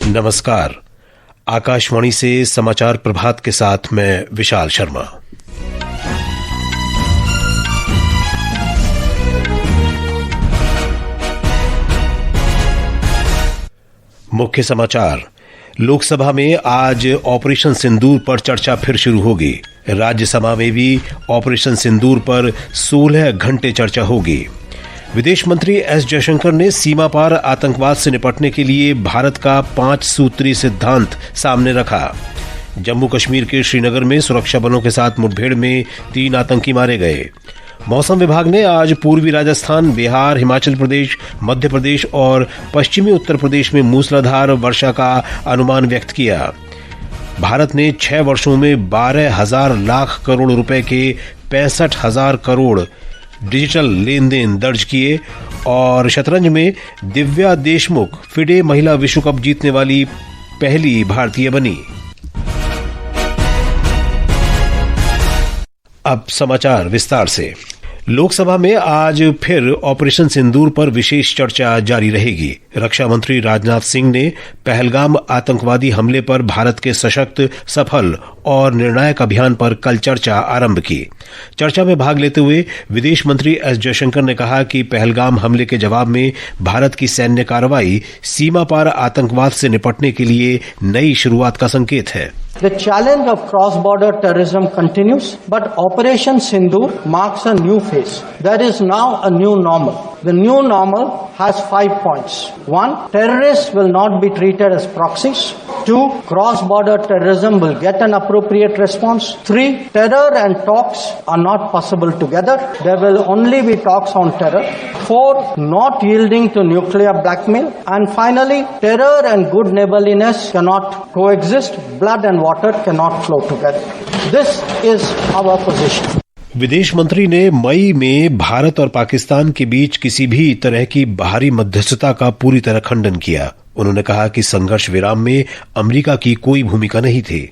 नमस्कार। आकाशवाणी से समाचार प्रभात के साथ मैं विशाल शर्मा। मुख्य समाचार। लोकसभा में आज ऑपरेशन सिंदूर पर चर्चा फिर शुरू होगी। राज्यसभा में भी ऑपरेशन सिंदूर पर 16 घंटे चर्चा होगी। विदेश मंत्री एस जयशंकर ने सीमा पार आतंकवाद से निपटने के लिए भारत का 5 सूत्री सिद्धांत सामने रखा। जम्मू कश्मीर के श्रीनगर में सुरक्षा बलों के साथ मुठभेड़ में 3 आतंकी मारे गए। मौसम विभाग ने आज पूर्वी राजस्थान, बिहार, हिमाचल प्रदेश, मध्य प्रदेश और पश्चिमी उत्तर प्रदेश में मूसलाधार वर्षा का अनुमान व्यक्त किया। भारत ने 6 वर्षों में 12,000 लाख करोड़ रुपए के 65,000 करोड़ डिजिटल लेन देन दर्ज किए और शतरंज में दिव्या देशमुख फिडे महिला विश्व कप जीतने वाली पहली भारतीय बनी। अब समाचार विस्तार से। लोकसभा में आज फिर ऑपरेशन सिंदूर पर विशेष चर्चा जारी रहेगी। रक्षा मंत्री राजनाथ सिंह ने पहलगाम आतंकवादी हमले पर भारत के सशक्त, सफल और निर्णायक अभियान पर कल चर्चा आरंभ की। चर्चा में भाग लेते हुए विदेश मंत्री एस जयशंकर ने कहा कि पहलगाम हमले के जवाब में भारत की सैन्य कार्रवाई सीमा पार आतंकवाद से निपटने के लिए नई शुरुआत का संकेत है। The challenge of cross-border terrorism continues, but Operation Sindoor marks a new phase. There is now a new normal. The new normal has 5 points. 1. Terrorists will not be treated as proxies. 2. Cross-border terrorism will get an appropriate response. 3. Terror and talks are not possible together. There will only be talks on terror. 4. Not yielding to nuclear blackmail. And finally, terror and good neighborliness cannot coexist. Blood and water cannot flow together. This is our position. विदेश मंत्री ने मई में भारत और पाकिस्तान के बीच किसी भी तरह की बाहरी मध्यस्थता का पूरी तरह खंडन किया। उन्होंने कहा कि संघर्ष विराम में अमेरिका की कोई भूमिका नहीं थी।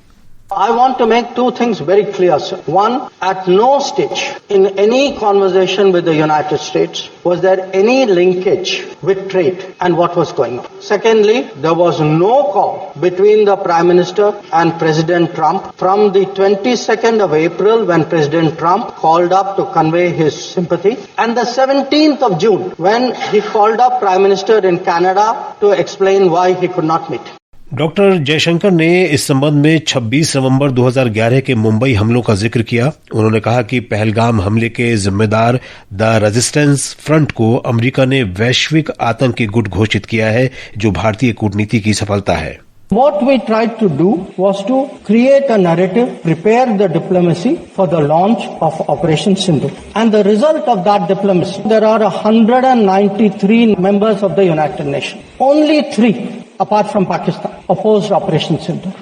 I want to make 2 things very clear, sir. One, at no stage in any conversation with the United States was there any linkage with trade and what was going on. Secondly, there was no call between the Prime Minister and President Trump from the 22nd of April when President Trump called up to convey his sympathy and the 17th of June when he called up Prime Minister in Canada to explain why he could not meet. Doctor Jaishankar ने इस संबंध में 26 नवंबर 2011 के मुंबई हमलों का जिक्र किया। उन्होंने कहा कि पहलगाम हमले के जिम्मेदार द रेजिस्टेंस फ्रंट को अमेरिका ने वैश्विक आतंकी गुट घोषित किया है, जो भारतीय कूटनीति की सफलता है। What we tried to do was to create a narrative, prepare the diplomacy for the launch of Operation Sindoor. And the result of that diplomacy, there are 193 members of the United Nations. Only 3, apart from Pakistan, opposed Operation Sindoor.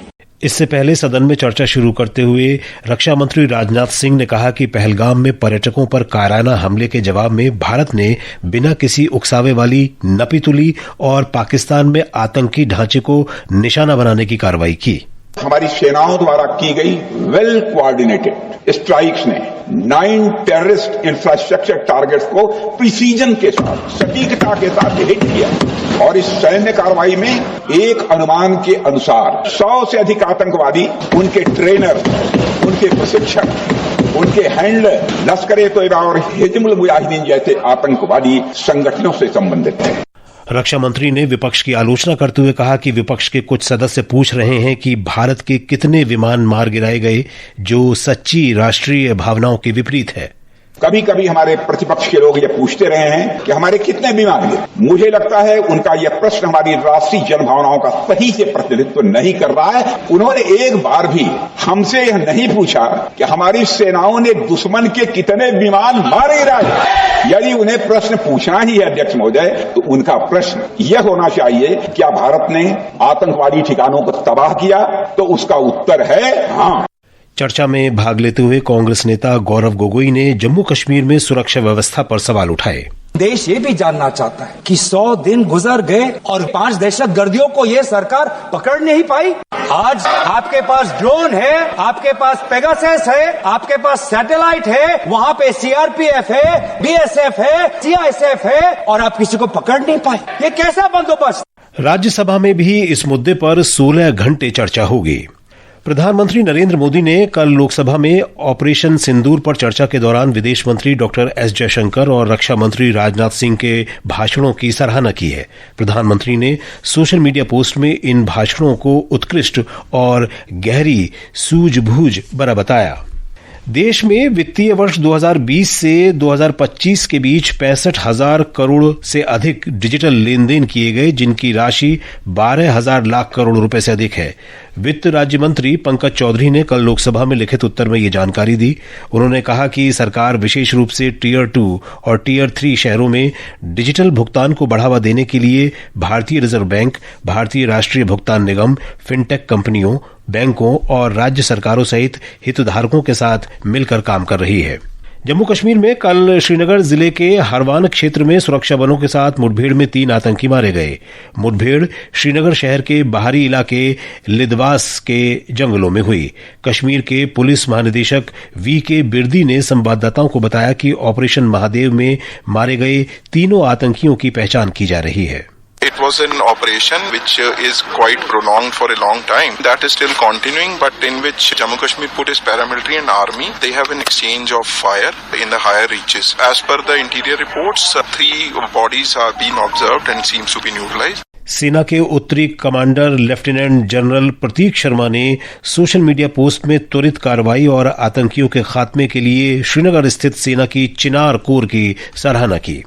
इससे पहले सदन में चर्चा शुरू करते हुए रक्षा मंत्री राजनाथ सिंह ने कहा कि पहलगाम में पर्यटकों पर कायराना हमले के जवाब में भारत ने बिना किसी उकसावे वाली नपीतुली और पाकिस्तान में आतंकी ढांचे को निशाना बनाने की कार्रवाई की। हमारी सेनाओं द्वारा की गई वेल कोऑर्डिनेटेड स्ट्राइक्स ने 9 टेररिस्ट इंफ्रास्ट्रक्चर टारगेट्स को प्रिसीजन के साथ, सटीकता के साथ हिट किया और इस सैन्य कार्रवाई में एक अनुमान के अनुसार 100 से अधिक आतंकवादी, उनके ट्रेनर, उनके प्रशिक्षक, उनके हैंडलर लश्कर-ए-तोयबा और हिजबुल मुजाहिदीन जैसे आतंकवादी संगठनों से संबंधित थे। रक्षा मंत्री ने विपक्ष की आलोचना करते हुए कहा कि विपक्ष के कुछ सदस्य पूछ रहे हैं कि भारत के कितने विमान मार गिराए गए, जो सच्ची राष्ट्रीय भावनाओं के विपरीत है। कभी कभी हमारे प्रतिपक्ष के लोग ये पूछते रहे हैं कि हमारे कितने विमान गिरे। मुझे लगता है उनका यह प्रश्न हमारी राष्ट्रीय जनभावनाओं का सही से प्रतिनिधित्व नहीं कर रहा है। उन्होंने एक बार भी हमसे यह नहीं पूछा कि हमारी सेनाओं ने दुश्मन के कितने विमान मार गिराए। यदि उन्हें प्रश्न पूछना ही है अध्यक्ष महोदय, तो उनका प्रश्न यह होना चाहिए, क्या भारत ने आतंकवादी ठिकानों को तबाह किया? तो उसका उत्तर है हाँ। चर्चा में भाग लेते हुए कांग्रेस नेता गौरव गोगोई ने जम्मू कश्मीर में सुरक्षा व्यवस्था पर सवाल उठाए। देश ये भी जानना चाहता है कि 100 दिन गुजर गए और 5 दहशतगर्दियों को ये सरकार पकड़ नहीं पाई। आज आपके पास ड्रोन है, आपके पास पेगासस है, आपके पास सैटेलाइट है, वहां पे सीआरपीएफ है, बीएसएफ है, सीआईएसएफ है और आप किसी को पकड़ नहीं पाए। ये कैसा बंदोबस्त? राज्यसभा में भी इस मुद्दे पर 16 घंटे चर्चा होगी। प्रधानमंत्री नरेंद्र मोदी ने कल लोकसभा में ऑपरेशन सिंदूर पर चर्चा के दौरान विदेश मंत्री डॉक्टर एस जयशंकर और रक्षा मंत्री राजनाथ सिंह के भाषणों की सराहना की है। प्रधानमंत्री ने सोशल मीडिया पोस्ट में इन भाषणों को उत्कृष्ट और गहरी सूझबूझ भरा बताया। देश में वित्तीय वर्ष 2020 से 2025 के बीच 65,000 करोड़ से अधिक डिजिटल लेन देन किए गए, जिनकी राशि 12,000 लाख करोड़ रुपए से अधिक है। वित्त राज्य मंत्री पंकज चौधरी ने कल लोकसभा में लिखित उत्तर में ये जानकारी दी। उन्होंने कहा कि सरकार विशेष रूप से टीयर 2 और टीयर 3 शहरों में डिजिटल भुगतान को बढ़ावा देने के लिए भारतीय रिजर्व बैंक, भारतीय राष्ट्रीय भुगतान निगम, फिनटेक कंपनियों, बैंकों और राज्य सरकारों सहित हितधारकों के साथ मिलकर काम कर रही है। जम्मू कश्मीर में कल श्रीनगर जिले के हरवान क्षेत्र में सुरक्षा बलों के साथ मुठभेड़ में 3 आतंकी मारे गए। मुठभेड़ श्रीनगर शहर के बाहरी इलाके लिदवास के जंगलों में हुई। कश्मीर के पुलिस महानिदेशक VK बिर्दी ने संवाददाताओं को बताया कि ऑपरेशन महादेव में मारे गए तीनों आतंकियों की पहचान की जा रही है। It was an operation which is quite prolonged for a long time. That is still continuing, but in which Jammu Kashmir put its paramilitary and army. They have an exchange of fire in the higher reaches. As per the interior reports, 3 bodies are being observed and seems to be neutralized. सेना के उत्तरी commander lieutenant general प्रतीक शर्मा ने social media post में त्वरित कार्रवाई और आतंकियों के खात्मे के लिए श्रीनगर स्थित सेना की चिनार कोर की सराहना की।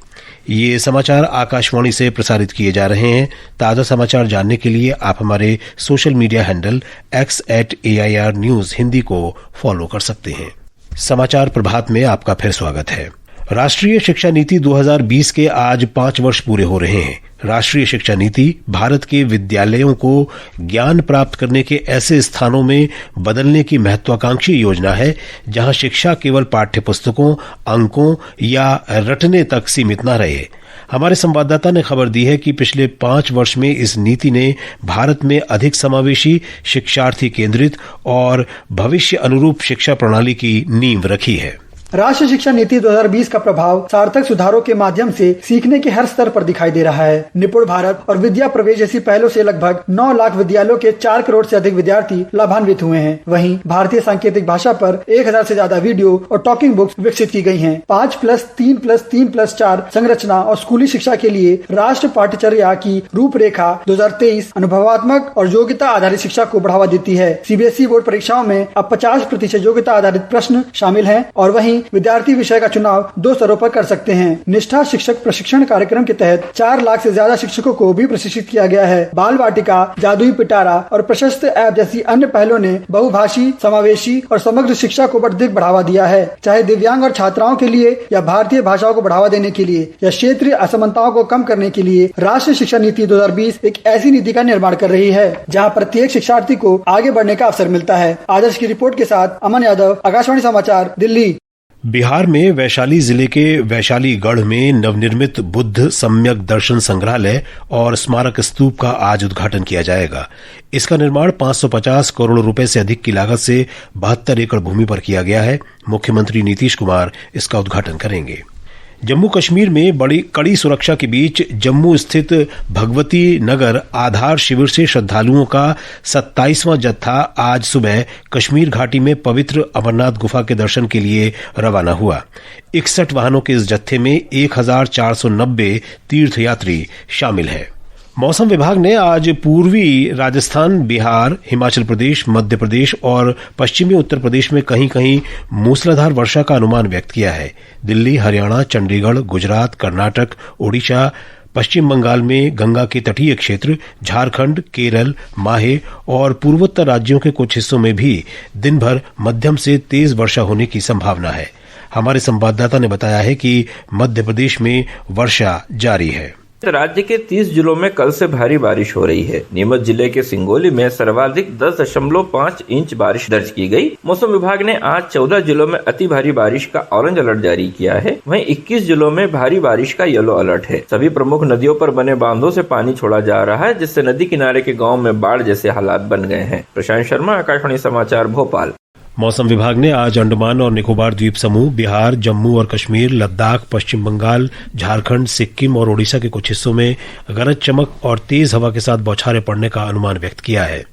ये समाचार आकाशवाणी से प्रसारित किए जा रहे हैं। ताज़ा समाचार जानने के लिए आप हमारे social media handle x@AIR News Hindi को फॉलो कर सकते हैं। समाचार प्रभात में आपका फिर स्वागत है। राष्ट्रीय शिक्षा नीति 2020 के आज 5 वर्ष पूरे हो रहे हैं। राष्ट्रीय शिक्षा नीति भारत के विद्यालयों को ज्ञान प्राप्त करने के ऐसे स्थानों में बदलने की महत्वाकांक्षी योजना है जहां शिक्षा केवल पाठ्य पुस्तकों, अंकों या रटने तक सीमित न रहे। हमारे संवाददाता ने खबर दी है कि पिछले 5 वर्ष में इस नीति ने भारत में अधिक समावेशी, शिक्षार्थी केंद्रित और भविष्य अनुरूप शिक्षा प्रणाली की नींव रखी है। राष्ट्रीय शिक्षा नीति 2020 का प्रभाव सार्थक सुधारों के माध्यम से सीखने के हर स्तर पर दिखाई दे रहा है। निपुण भारत और विद्या प्रवेश जैसी पहलों से लगभग 9 लाख विद्यालयों के 4 करोड़ से अधिक विद्यार्थी लाभान्वित हुए हैं। वहीं भारतीय सांकेतिक भाषा पर 1000 से ज्यादा वीडियो और टॉकिंग बुक्स विकसित की गई हैं। 5+3+3+4 संरचना और स्कूली शिक्षा के लिए राष्ट्र पाठ्यचर्या की रूपरेखा 2023 अनुभवात्मक और योग्यता आधारित शिक्षा को बढ़ावा देती है। CBSE बोर्ड परीक्षाओं में अब 50% योग्यता आधारित प्रश्न शामिल हैं और वहीं विद्यार्थी विषय का चुनाव 2 स्तरों पर कर सकते हैं। निष्ठा शिक्षक प्रशिक्षण कार्यक्रम के तहत 4 लाख से ज्यादा शिक्षकों को भी प्रशिक्षित किया गया है। बाल वाटिका, जादुई पिटारा और प्रशस्त ऐप जैसी अन्य पहलों ने बहुभाषी, समावेशी और समग्र शिक्षा को अधिक बढ़ावा दिया है। चाहे दिव्यांग और छात्राओं के लिए या भारतीय भाषाओं को बढ़ावा देने के लिए या क्षेत्रीय असमानताओं को कम करने के लिए राष्ट्रीय शिक्षा नीति 2020 एक ऐसी नीति का निर्माण कर रही है जहाँ प्रत्येक शिक्षार्थी को आगे बढ़ने का अवसर मिलता है। आदर्श की रिपोर्ट के साथ अमन यादव, आकाशवाणी समाचार, दिल्ली। बिहार में वैशाली जिले के वैशालीगढ़ में नवनिर्मित बुद्ध सम्यक दर्शन संग्रहालय और स्मारक स्तूप का आज उद्घाटन किया जाएगा। इसका निर्माण 550 करोड़ रुपए से अधिक की लागत से 72 एकड़ भूमि पर किया गया है। मुख्यमंत्री नीतीश कुमार इसका उद्घाटन करेंगे। जम्मू कश्मीर में बड़ी कड़ी सुरक्षा के बीच जम्मू स्थित भगवती नगर आधार शिविर से श्रद्धालुओं का 27वां जत्था आज सुबह कश्मीर घाटी में पवित्र अमरनाथ गुफा के दर्शन के लिए रवाना हुआ। 61 वाहनों के इस जत्थे में 1490 तीर्थयात्री शामिल हैं। मौसम विभाग ने आज पूर्वी राजस्थान, बिहार, हिमाचल प्रदेश, मध्य प्रदेश और पश्चिमी उत्तर प्रदेश में कहीं कहीं मूसलाधार वर्षा का अनुमान व्यक्त किया है। दिल्ली, हरियाणा, चंडीगढ़, गुजरात, कर्नाटक, ओडिशा, पश्चिम बंगाल में गंगा के तटीय क्षेत्र, झारखंड, केरल, माहे और पूर्वोत्तर राज्यों के कुछ हिस्सों में भी दिन भर मध्यम से तेज वर्षा होने की संभावना है। हमारे संवाददाता ने बताया है कि मध्य प्रदेश में वर्षा जारी है। राज्य के 30 जिलों में कल से भारी बारिश हो रही है। नीमच जिले के सिंगोली में सर्वाधिक 10.5 इंच बारिश दर्ज की गई। मौसम विभाग ने आज 14 जिलों में अति भारी बारिश का ऑरेंज अलर्ट जारी किया है। वहीं 21 जिलों में भारी बारिश का येलो अलर्ट है। सभी प्रमुख नदियों पर बने बांधों से पानी छोड़ा जा रहा है, जिससे नदी किनारे के गाँव में बाढ़ जैसे हालात बन गए हैं। प्रशांत शर्मा, आकाशवाणी समाचार, भोपाल। मौसम विभाग ने आज अंडमान और निकोबार द्वीप समूह, बिहार, जम्मू और कश्मीर, लद्दाख, पश्चिम बंगाल, झारखंड, सिक्किम और ओडिशा के कुछ हिस्सों में गरज चमक और तेज हवा के साथ बौछारें पड़ने का अनुमान व्यक्त किया है।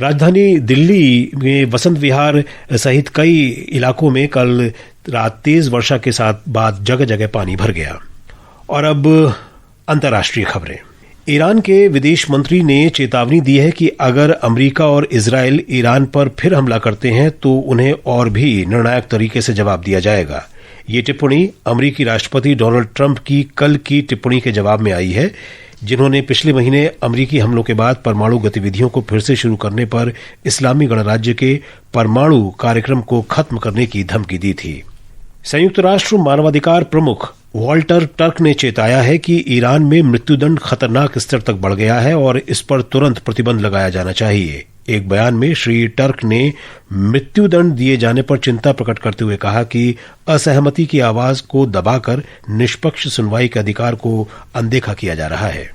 राजधानी दिल्ली में वसंत विहार सहित कई इलाकों में कल रात तेज वर्षा के साथ बाद जगह जगह पानी भर गया। और अब अंतर्राष्ट्रीय खबरें। ईरान के विदेश मंत्री ने चेतावनी दी है कि अगर अमेरिका और इजरायल ईरान पर फिर हमला करते हैं तो उन्हें और भी निर्णायक तरीके से जवाब दिया जाएगा। ये टिप्पणी अमेरिकी राष्ट्रपति डोनाल्ड ट्रंप की कल की टिप्पणी के जवाब में आई है, जिन्होंने पिछले महीने अमेरिकी हमलों के बाद परमाणु गतिविधियों को फिर से शुरू करने पर इस्लामी गणराज्य के परमाणु कार्यक्रम को खत्म करने की धमकी दी थी। संयुक्त राष्ट्र मानवाधिकार प्रमुख वॉल्टर टर्क ने चेताया है कि ईरान में मृत्युदंड खतरनाक स्तर तक बढ़ गया है और इस पर तुरंत प्रतिबंध लगाया जाना चाहिए। एक बयान में श्री टर्क ने मृत्युदंड दिए जाने पर चिंता प्रकट करते हुए कहा कि असहमति की आवाज को दबाकर निष्पक्ष सुनवाई के अधिकार को अनदेखा किया जा रहा है।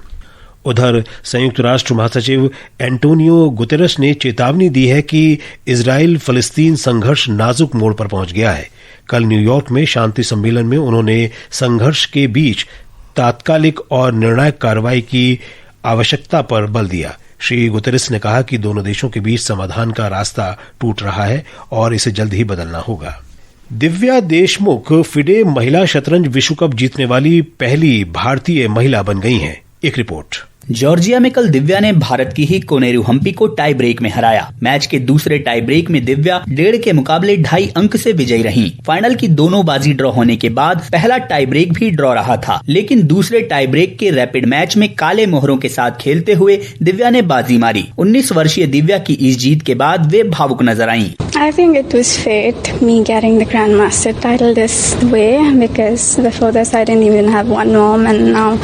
उधर संयुक्त राष्ट्र महासचिव एंटोनियो गुतेरस ने चेतावनी दी है कि इजराइल फलस्तीन संघर्ष नाजुक मोड़ पर पहुंच गया है। कल न्यूयॉर्क में शांति सम्मेलन में उन्होंने संघर्ष के बीच तात्कालिक और निर्णायक कार्रवाई की आवश्यकता पर बल दिया। श्री गुतेरस ने कहा कि दोनों देशों के बीच समाधान का रास्ता टूट रहा है और इसे जल्द ही बदलना होगा। दिव्या देशमुख फिडे महिला शतरंज विश्व कप जीतने वाली पहली भारतीय महिला बन गई हैं। एक रिपोर्ट। जॉर्जिया में कल दिव्या ने भारत की ही कोनेरू हम्पी को टाई ब्रेक में हराया। मैच के दूसरे टाई ब्रेक में दिव्या 1.5 के मुकाबले 2.5 अंक से विजयी रहीं। फाइनल की दोनों बाजी ड्रॉ होने के बाद पहला टाई ब्रेक भी ड्रॉ रहा था, लेकिन दूसरे टाई ब्रेक के रैपिड मैच में काले मोहरों के साथ खेलते हुए दिव्या ने बाजी मारी। 19 वर्षीय दिव्या की इस जीत के बाद वे भावुक नजर आईं। I think it was fate, me getting the Grandmaster title this way, because before this I didn't even have one nom, and now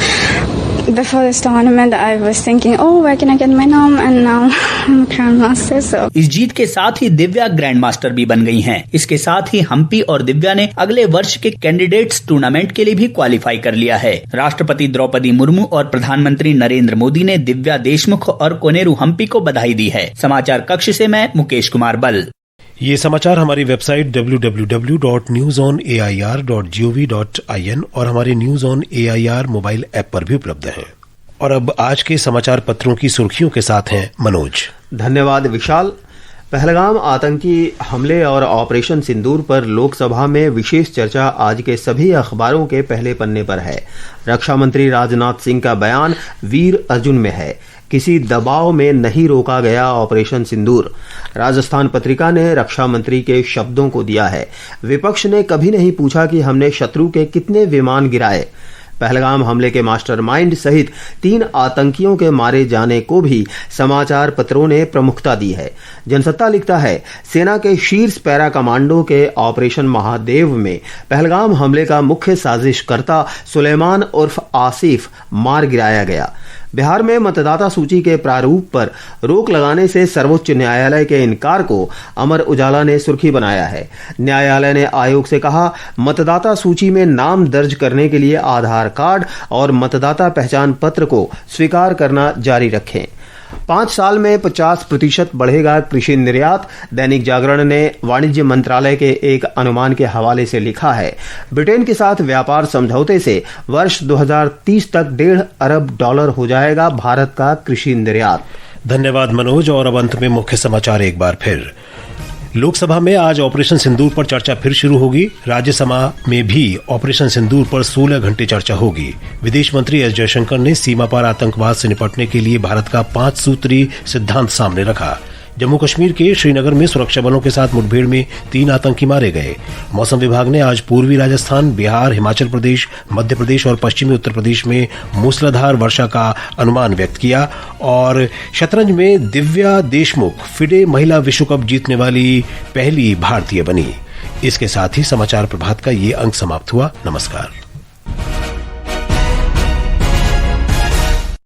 before this tournament I was thinking, oh, where can I get my nom, and now I'm a Grandmaster. So इस जीत के साथ ही Divya grand master भी बन गई हैं। इसके साथ ही हम्पी और दिव्या ने अगले वर्ष के कैंडिडेट्स टूर्नामेंट के लिए भी क्वालिफाई कर लिया है। राष्ट्रपति द्रौपदी मुर्मू और प्रधानमंत्री नरेंद्र मोदी ने दिव्या देशमुख और कोनेरू हम्पी को बधाई दी है। समाचार कक्ष से मैं मुकेश कुमार बल। ये समाचार हमारी वेबसाइट www.newsonair.gov.in और हमारे news on AIR mobile app पर भी उपलब्ध हैं। और अब आज के समाचार पत्रों की सुर्खियों के साथ हैं मनोज। धन्यवाद विशाल। पहलगाम आतंकी हमले और ऑपरेशन सिंदूर पर लोकसभा में विशेष चर्चा आज के सभी अखबारों के पहले पन्ने पर है। रक्षा मंत्री राजनाथ सिंह का बयान वीर अर्जुन में है, किसी दबाव में नहीं रोका गया ऑपरेशन सिंदूर। राजस्थान पत्रिका ने रक्षा मंत्री के शब्दों को दिया है। विपक्ष ने कभी नहीं पूछा कि हमने शत्रु के कितने विमान गिराए। पहलगाम हमले के मास्टरमाइंड सहित 3 आतंकियों के मारे जाने को भी समाचार पत्रों ने प्रमुखता दी है। जनसत्ता लिखता है, सेना के शीर्ष पैरा कमांडो के ऑपरेशन महादेव में पहलगाम हमले का मुख्य साजिशकर्ता सुलेमान उर्फ आसिफ मार गिराया गया। बिहार में मतदाता सूची के प्रारूप पर रोक लगाने से सर्वोच्च न्यायालय के इनकार को अमर उजाला ने सुर्खी बनाया है। न्यायालय ने आयोग से कहा, मतदाता सूची में नाम दर्ज करने के लिए आधार कार्ड और मतदाता पहचान पत्र को स्वीकार करना जारी रखें। 5 साल में 50% बढ़ेगा कृषि निर्यात। दैनिक जागरण ने वाणिज्य मंत्रालय के एक अनुमान के हवाले से लिखा है, ब्रिटेन के साथ व्यापार समझौते से वर्ष 2030 तक $1.5 अरब हो जाएगा भारत का कृषि निर्यात। धन्यवाद मनोज। और अब अंत में मुख्य समाचार एक बार फिर। लोकसभा में आज ऑपरेशन सिंदूर पर चर्चा फिर शुरू होगी। राज्यसभा में भी ऑपरेशन सिंदूर पर 16 घंटे चर्चा होगी। विदेश मंत्री एस जयशंकर ने सीमा पार आतंकवाद से निपटने के लिए भारत का 5 सूत्री सिद्धांत सामने रखा। जम्मू कश्मीर के श्रीनगर में सुरक्षा बलों के साथ मुठभेड़ में 3 आतंकी मारे गए। मौसम विभाग ने आज पूर्वी राजस्थान, बिहार, हिमाचल प्रदेश, मध्य प्रदेश और पश्चिमी उत्तर प्रदेश में मूसलाधार वर्षा का अनुमान व्यक्त किया। और शतरंज में दिव्या देशमुख फिडे महिला विश्व कप जीतने वाली पहली भारतीय बनी। इसके साथ ही समाचार प्रभात का ये अंक समाप्त हुआ। नमस्कार।